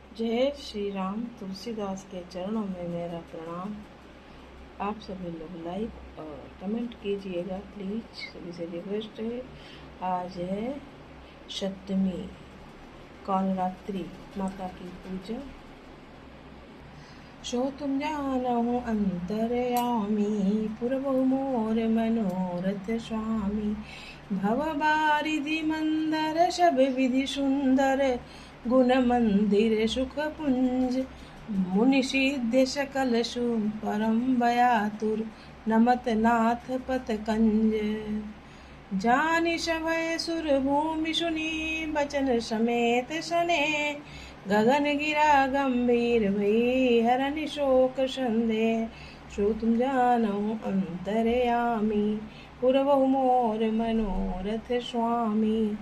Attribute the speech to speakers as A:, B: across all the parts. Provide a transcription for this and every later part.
A: जय श्री राम। तुलसीदास के चरणों में मेरा प्रणाम। आप सभी लोग लाइक और कमेंट कीजिएगा प्लीज, सभी से रिक्वेस्ट है। आज है सप्तमी, कालरात्रि माता की पूजा। सो तुम जानहु अंतरयामी, पूर्व मोर मनोरथ स्वामी। भव बारिधि मंदर, सब विधि सुंदर, गुण मंदिर सुख पुंज। मुनि सिद्ध सकल शुभ, परम बयातुर, नमत नाथ पत कंज। जानि सभय सुर भूमि सुनी, बचन समेत सने। गगन गिरा गंभीर भई, हरनि शोक संदेह। सो तुम जानहु अंतरयामी, पूरबहु मोर मनोरथ स्वामी।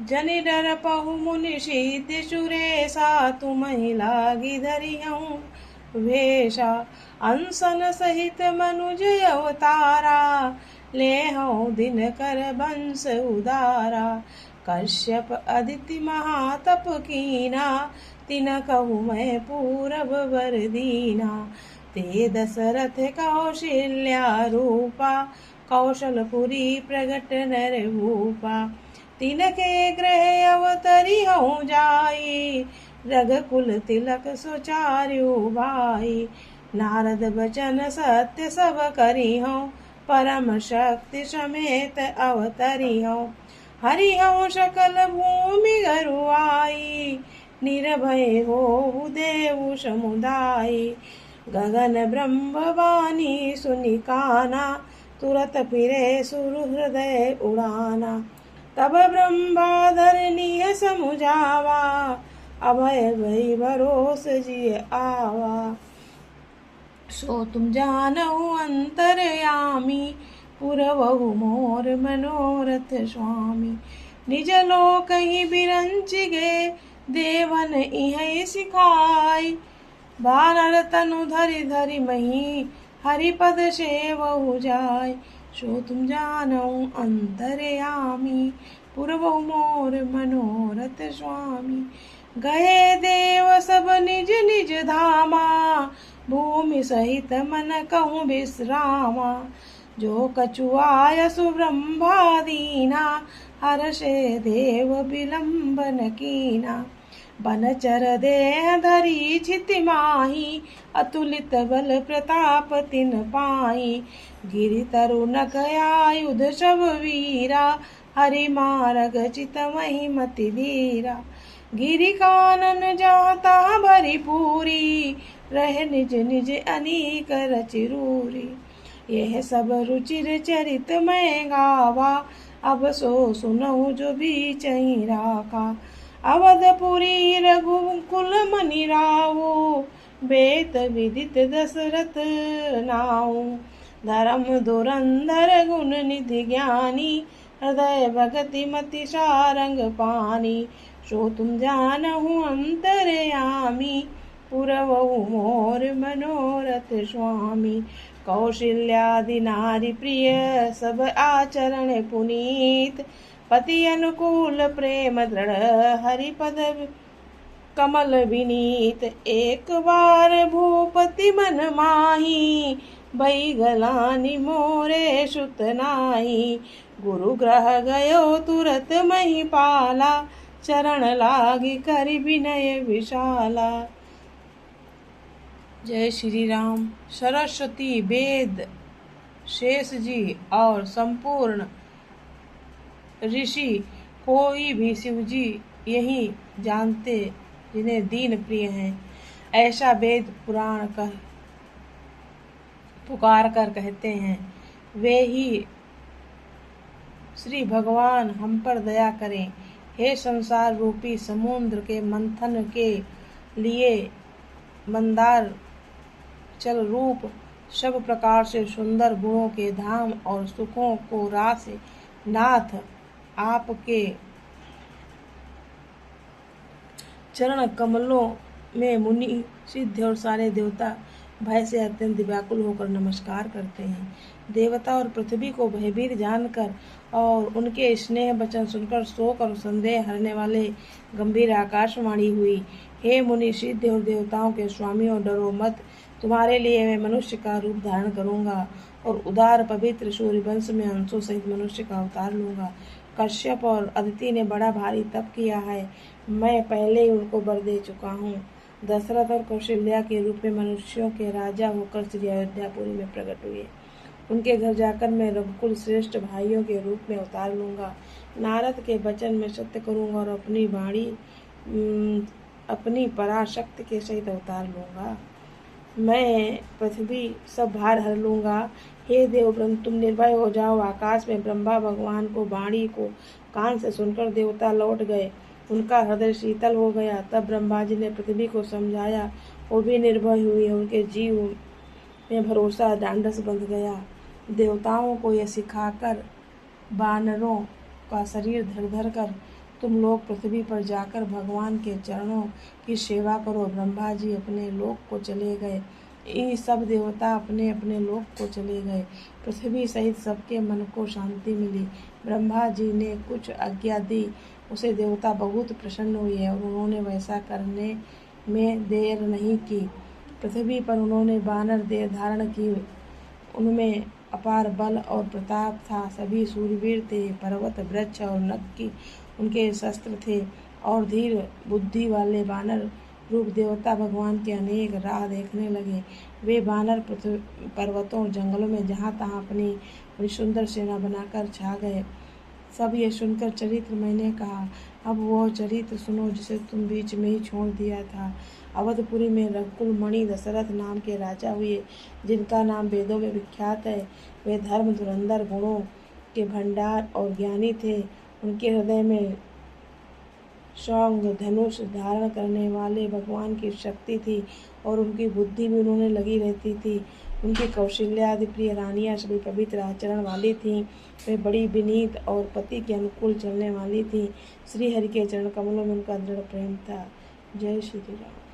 A: जनि डर पहु मुनि सिद्ध सुरेशा, तुम्हि लागी धरिहऊँ वेशा। अंसन सहित मनुज अवतारा, लेहऊँ दिनकर बंस उदारा। कश्यप अदिति महातप कीना, तिनकहु मैं पूरब वर दीना। ते दशरथ कौशल्या रूपा, कौशलपुरी प्रगट नर भूपा। तिनके गृह अवतरिहऊँ जाई, रघुकुल तिलक सुचारु भाई। नारद बचन सत्य सब करिहऊँ, परम शक्ति समेत अवतरिहऊँ। हरिहऊँ सकल भूमि गरुआई, निर्भय होऊ देव समुदाय। गगन ब्रह्म वाणी सुनि काना, तुरत फिरे सुर हृदय उड़ाना। तब ब्रह्मा धरनीय समुझावा, अभय भई भरोस जिय आवा। सो तुम जानहु अंतरयामी, पूरबहु मोर मनोरथ स्वामी। निज लोक ही बिरंच गे, देवन इहै सिखाई। बानर तनु धरि धरि मही, हरिपद सेवहु जाय। सो तुम जानहु अंतरयामी, पूरबहु मोर मनोरथ स्वामी। गए देव सब निज निज धामा, भूमि सहित मन कहूँ विश्रामा। जो कछु आयसु ब्रह्मादीना, हर्षे देव विलंबन कीना। बनचर देह धरी छिति माही, अतुलित बल प्रताप तिन पाई। गिरि तरु नख आयुध सब वीरा, हरि मारग चित महिमति धीरा। गिरि कानन जाता भरी पूरी, रह निज निज अनीक रचिरूरी। यह सब रुचिर चरित मैं गावा, अब सो सुनहु जो बीचहि राखा। अवधपुरी रघुकुल मनि राऊ, बेत विदित दशरथ नाऊ। धर्म धुरंधर गुण निधि ज्ञानी, हृदय भगति मति सारंग पानी। सो तुम जानहु अंतरयामी, पूरबहु मोर मनोरथ स्वामी। कौशल्यादि नारी प्रिय, सब आचरण पुनीत। पति अनुकूल प्रेम दृढ़, हरिपद कमल विनीत। एक बार भूपति मन माही, भई गलानि मोरे सुत नाई। गुरु ग्रह गयो तुरत महिपाला, चरण लागी करि विनय विशाला। जय श्री राम। सरस्वती, वेद, शेष जी और संपूर्ण ऋषि कोई भी शिव जी यही जानते, जिन्हें दीन प्रिय हैं। ऐसा वेद पुराण कह पुकार कर कहते हैं। वे ही श्री भगवान हम पर दया करें। हे संसार रूपी समुद्र के मंथन के लिए मंदार चल रूप, सब प्रकार से सुंदर गुणों के धाम और सुखों को रास नाथ, आपके चरण कमलों में मुनि सिद्ध और सारे देवता भय से अत्यंत व्याकुल होकर नमस्कार करते हैं। देवता और पृथ्वी को भयभीत जानकर और उनके स्नेह वचन सुनकर शोक और संदेह हरने वाले गंभीर आकाशवाणी हुई। हे मुनि सिद्ध और देवताओं के स्वामियों, डरो मत। तुम्हारे लिए मैं मनुष्य का रूप धारण करूंगा और उदार पवित्र सूर्यवंश में अंशों सहित मनुष्य का अवतार लूंगा। कश्यप और अदिति ने बड़ा भारी तप किया है, मैं पहले ही उनको वर दे चुका हूँ। दशरथ और कौशल्या के रूप में मनुष्यों के राजा होकर श्री अयोध्यापुरी में प्रकट हुए। उनके घर जाकर मैं रघुकुल श्रेष्ठ भाइयों के रूप में अवतार लूंगा। नारद के वचन में सत्य करूंगा और अपनी वाणी अपनी पराशक्ति के सहित अवतार लूंगा। मैं पृथ्वी सब भार हर लूंगा। हे देवव्रत, तुम निर्भय हो जाओ। आकाश में ब्रह्मा भगवान को वाणी को कान से सुनकर देवता लौट गए, उनका हृदय शीतल हो गया। तब ब्रह्मा जी ने पृथ्वी को समझाया, वो भी निर्भय हुई। उनके जीव में भरोसा ढांढस बंध गया। देवताओं को यह सिखाकर वानरों का शरीर धर धर कर तुम लोग पृथ्वी पर जाकर भगवान के चरणों की सेवा करो। ब्रह्मा जी अपने लोक को चले गए। ये सब देवता अपने अपने लोक को चले गए। पृथ्वी सहित सबके मन को शांति मिली। ब्रह्मा जी ने कुछ आज्ञा दी, उसे देवता बहुत प्रसन्न हुए और उन्होंने वैसा करने में देर नहीं की। पृथ्वी पर उन्होंने वानर देह धारण की। उनमें अपार बल और प्रताप था। सभी शूरवीर थे। पर्वत, वृक्ष और नक्की उनके शस्त्र थे और धीर बुद्धि वाले वानर रूप देवता भगवान के अनेक राह देखने लगे। वे वानर पर्वतों और जंगलों में जहाँ तहाँ अपनी सुंदर सेना बनाकर छा गए। सब ये सुनकर चरित्र मैंने कहा। अब वह चरित्र सुनो जिसे तुम बीच में ही छोड़ दिया था। अवधपुरी में रघुकुल मणि दशरथ नाम के राजा हुए, जिनका नाम वेदों में विख्यात है। वे धर्म, धुरंधर, गुणों के भंडार और ज्ञानी थे। उनके हृदय में शौंग धनुष धारण करने वाले भगवान की शक्ति थी और उनकी बुद्धि भी उन्होंने लगी रहती थी। उनकी कौशल्या आदि प्रिय रानियां सभी पवित्र आचरण वाली थीं। वे बड़ी विनीत और पति के अनुकूल चलने वाली थीं। श्री हरि के चरण कमलों में उनका दृढ़ प्रेम था। जय श्री राम।